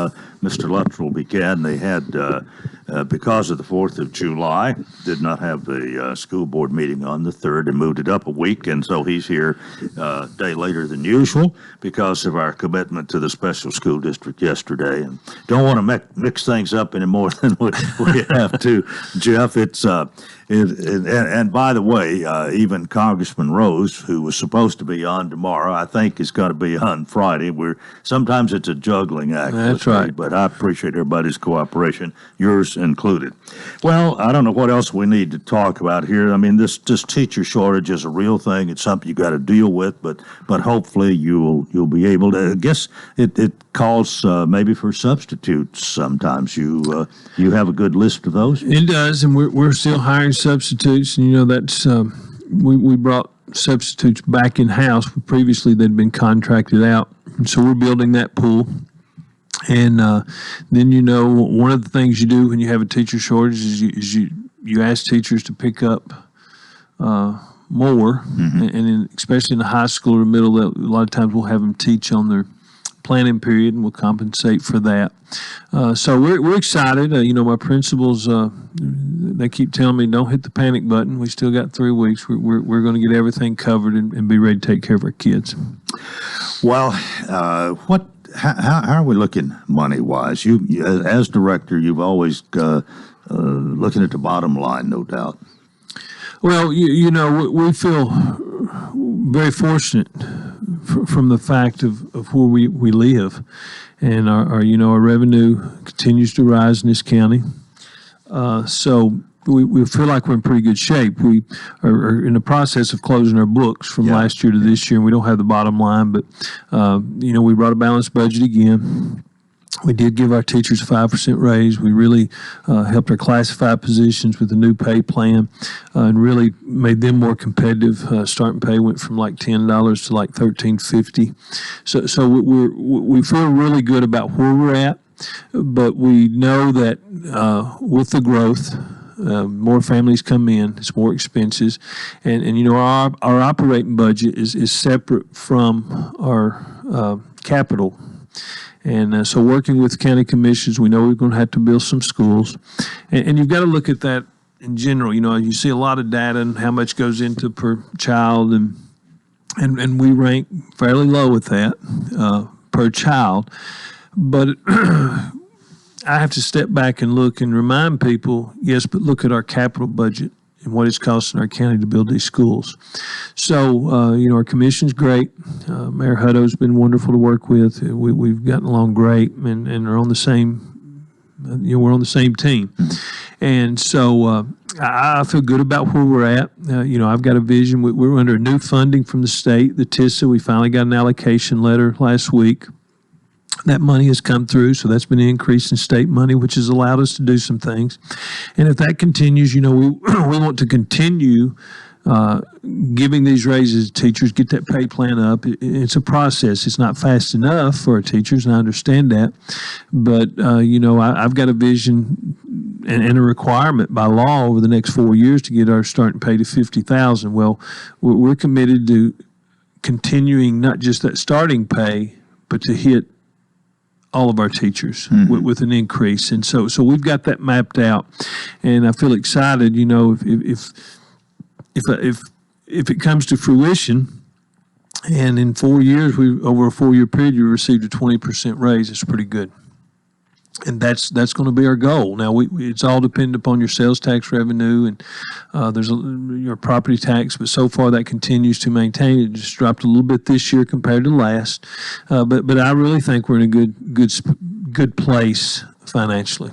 Mr. Luttrell began, they had, because of the 4th of July, did not have the school board meeting on the 3rd and moved it up a week. And so he's here a day later than usual because of our commitment to the special school district yesterday. And don't want to mix things up any more than we have to, Jeff. And by the way, even Congressman Rose, who was supposed to be on tomorrow, I think is going to be on Friday. Sometimes it's a juggling act. That's right. But I appreciate everybody's cooperation, yours included. Well, I don't know what else we need to talk about here. I mean, this teacher shortage is a real thing. It's something you got to deal with, but hopefully you'll be able to. I guess it calls maybe for substitutes. Sometimes you have a good list of those. It does, and we're still hiring substitutes, and that's we brought substitutes back in house. Previously, they'd been contracted out, and so we're building that pool. And then one of the things you do when you have a teacher shortage is you ask teachers to pick up more, and especially in the high school or middle, a lot of times we'll have them teach on their planning period, and we'll compensate for that. So we're excited. My principals, they keep telling me, don't hit the panic button. We still got 3 weeks. We're going to get everything covered and be ready to take care of our kids. Well, how are we looking money-wise? You as director, you've always looking at the bottom line, no doubt. Well, we feel very fortunate from the fact of where we live, and our revenue continues to rise in this county. So we feel like we're in pretty good shape. We are in the process of closing our books from last year to this year, and we don't have the bottom line, but we brought a balanced budget again. We did give our teachers a 5% raise. We really helped our classified positions with the new pay plan and really made them more competitive. Starting pay went from like $10 to like $13.50. So we feel really good about where we're at, but we know that with the growth, more families come in, it's more expenses, and our operating budget is separate from our capital. And so working with county commissions, we know we're going to have to build some schools. And you've got to look at that in general. You see a lot of data and how much goes into per child, and we rank fairly low with that per child. But I have to step back and look and remind people, yes, but look at our capital budget and what it's costing our county to build these schools. So, our commission's great. Mayor Hutto's been wonderful to work with. We've gotten along great and are on the same, we're on the same team. And so I feel good about where we're at. I've got a vision. We're under new funding from the state, the TISA. We finally got an allocation letter last week. That money has come through, so that's been an increase in state money, which has allowed us to do some things. And if that continues, we want to continue giving these raises to teachers, get that pay plan up. It's a process. It's not fast enough for our teachers, and I understand that. But, I've got a vision and a requirement by law over the next 4 years to get our starting pay to $50,000. Well, we're committed to continuing not just that starting pay, but to hit all of our teachers with an increase. And so we've got that mapped out, and I feel excited, if it comes to fruition, and in 4 years, over a 4-year period, we received a 20% raise. It's pretty good. And that's going to be our goal. Now, it's all dependent upon your sales tax revenue, and there's your property tax, but so far that continues to maintain. It just dropped a little bit this year compared to last, but I really think we're in a good place financially.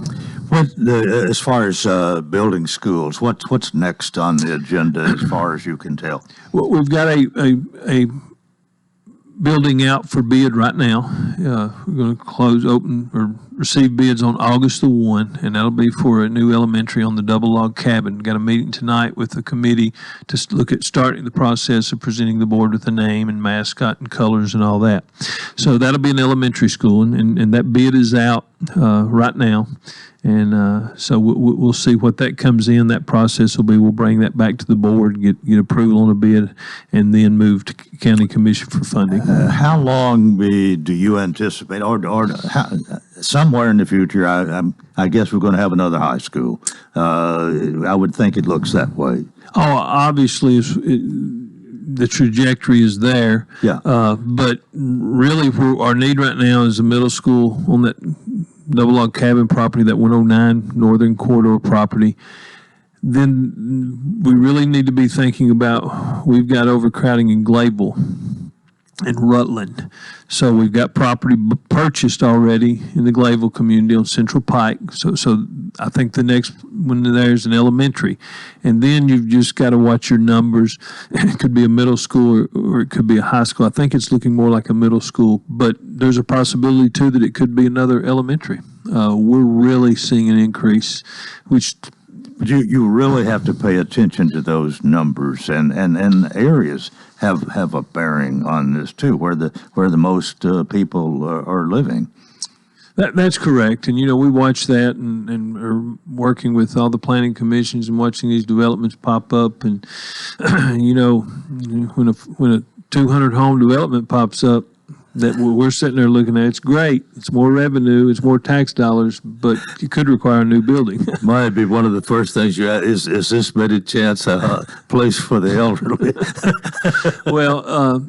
As far as building schools, what's next on the agenda as far as you can tell? Well, we've got a building out for bid right now. We're going to open receive bids on August the 1, and that'll be for a new elementary on the double log cabin. Got a meeting tonight with the committee to look at starting the process of presenting the board with a name and mascot and colors and all that. So that'll be an elementary school, and that bid is out right now. And so we'll see what that comes in. That process will be, we'll bring that back to the board, get approval on a bid, and then move to county commission for funding. How long do you anticipate, or somewhere in the future, I guess we're going to have another high school. I would think it looks that way. Oh, obviously, the trajectory is there. Yeah. But really, our need right now is a middle school on that double log cabin property, that 109 Northern Corridor property. Then we really need to be thinking about, we've got overcrowding in Glayville and Rutland. So we've got property purchased already in the Glayville community on Central Pike. So I think the next one there's an elementary. And then you've just got to watch your numbers. It could be a middle school or it could be a high school. I think it's looking more like a middle school, but there's a possibility too that it could be another elementary. We're really seeing an increase, which But you really have to pay attention to those numbers, and areas have a bearing on this too, where the most people are living. That's correct. And, we watch that and are working with all the planning commissions and watching these developments pop up. And, when a 200 home development pops up, that we're sitting there looking at, it's great. It's more revenue. It's more tax dollars, but it could require a new building. Might be one of the first things you ask, is this many chance a place for the elderly? Well,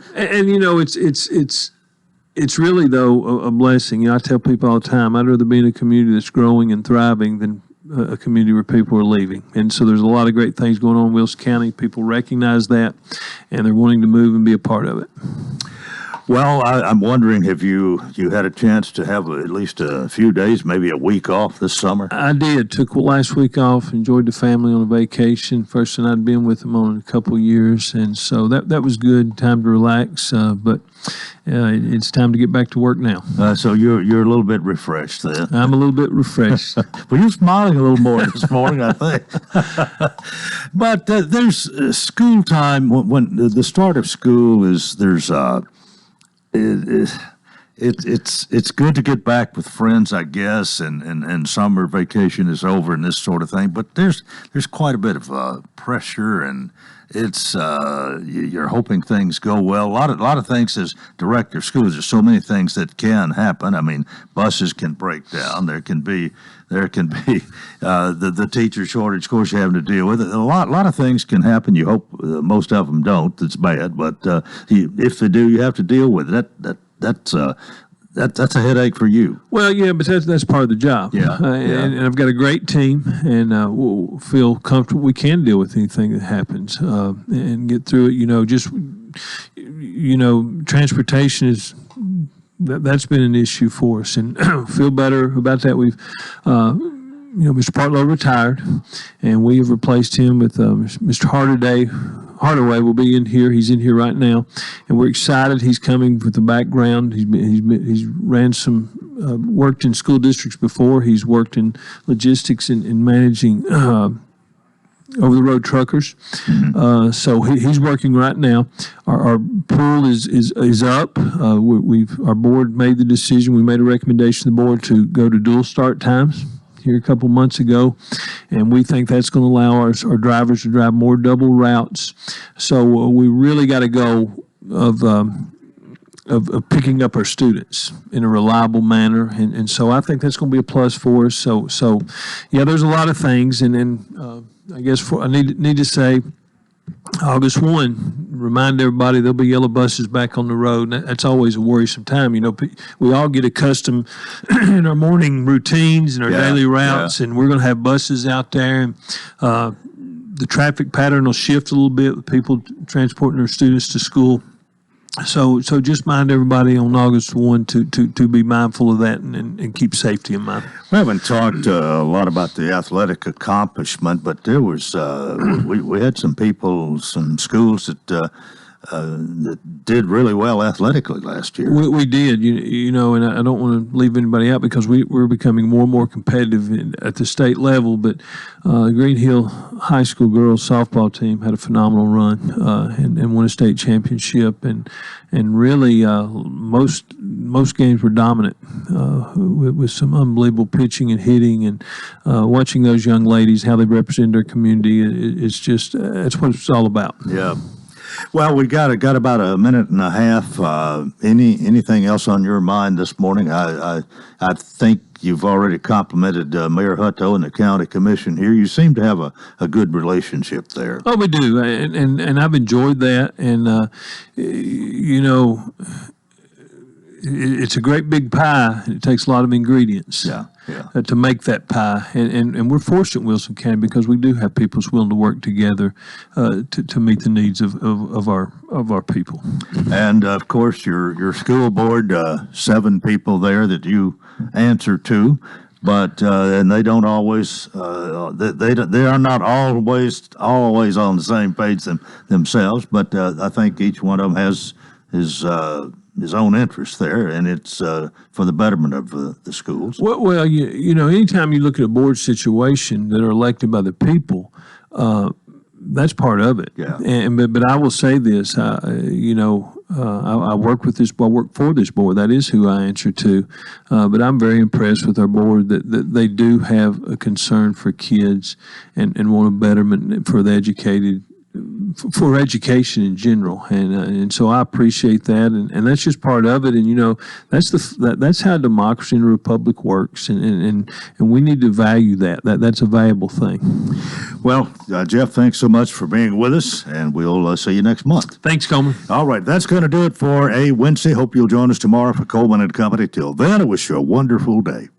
it's really, though, a blessing. I tell people all the time, I'd rather be in a community that's growing and thriving than a community where people are leaving. And so there's a lot of great things going on in Wilson County. People recognize that, and they're wanting to move and be a part of it. Well, I'm wondering, have you had a chance to have at least a few days, maybe a week off this summer? I did. Took last week off, enjoyed the family on a vacation. First time I'd been with them on in a couple of years, and so that was good, time to relax, but it's time to get back to work now. So you're a little bit refreshed then. I'm a little bit refreshed. Well, you're smiling a little more this morning, I think. But there's school time, when the start of school is, it's good to get back with friends, I guess, and summer vacation is over and this sort of thing. But there's quite a bit of pressure, and it's you're hoping things go well. A lot of things as director of schools. There's so many things that can happen. I mean, buses can break down. There can be the teacher shortage, of course, you're having to deal with it. A lot of things can happen. You hope most of them don't. It's bad, but if they do, you have to deal with it. That's a headache for you. Well, yeah, but that's part of the job. Yeah, and I've got a great team, and we'll feel comfortable. We can deal with anything that happens and get through it. Transportation is. That's been an issue for us, and feel better about that. We've, Mr. Partlow retired, and we have replaced him with Mr. Hardaway will be in here. He's in here right now, and we're excited. He's coming with a background. He's ran some, worked in school districts before. He's worked in logistics and managing over-the-road truckers. Mm-hmm. So he's working right now. Our pool is up. Our board made the decision. We made a recommendation to the board to go to dual start times here a couple months ago, and we think that's going to allow our drivers to drive more double routes. So we really got to go of picking up our students in a reliable manner, and so I think that's going to be a plus for us. So yeah, there's a lot of things, and I guess I need to say, August 1, remind everybody there'll be yellow buses back on the road. That's always a worrisome time. We all get accustomed in our morning routines and our daily routes, and we're going to have buses out there. And the traffic pattern will shift a little bit with people transporting their students to school. So just mind everybody on August 1 to be mindful of that and keep safety in mind. We haven't talked a lot about the athletic accomplishment, but there was we had some schools that that did really well athletically last year. We did, you know, and I don't want to leave anybody out because we're becoming more and more competitive at the state level. But Green Hill High School girls softball team had a phenomenal run and won a state championship, and really most games were dominant with some unbelievable pitching and hitting, and watching those young ladies how they represent their community. It's just that's what it's all about. Yeah. Well, we got about a minute and a half. Anything else on your mind this morning? I think you've already complimented Mayor Hutto and the county commission here. You seem to have a good relationship there. Oh, we do, and I've enjoyed that. And you know, it's a great big pie. It takes a lot of ingredients. Yeah. To make that pie, and we're fortunate in Wilson County because we do have people who's willing to work together to meet the needs of our people. And of course, your school board, 7 people there that you answer to, but and they don't always they are not always on the same page themselves. But I think each one of them has his own interest there, and it's for the betterment of the schools. Well, you know, anytime you look at a board situation that are elected by the people, that's part of it. Yeah. But I will say this, you know, I work for this board. That is who I answer to. But I'm very impressed with our board that they do have a concern for kids and want a betterment for the educated, for education in general, and so I appreciate that, and that's just part of it. And you know, that's how democracy in a republic works, and we need to value that's a valuable thing. Well, Jeff, thanks so much for being with us, and we'll see you next month. Thanks, Coleman. All right, that's going to do it for a Wednesday. Hope you'll join us tomorrow for Coleman and Company. Till then, I wish you a wonderful day.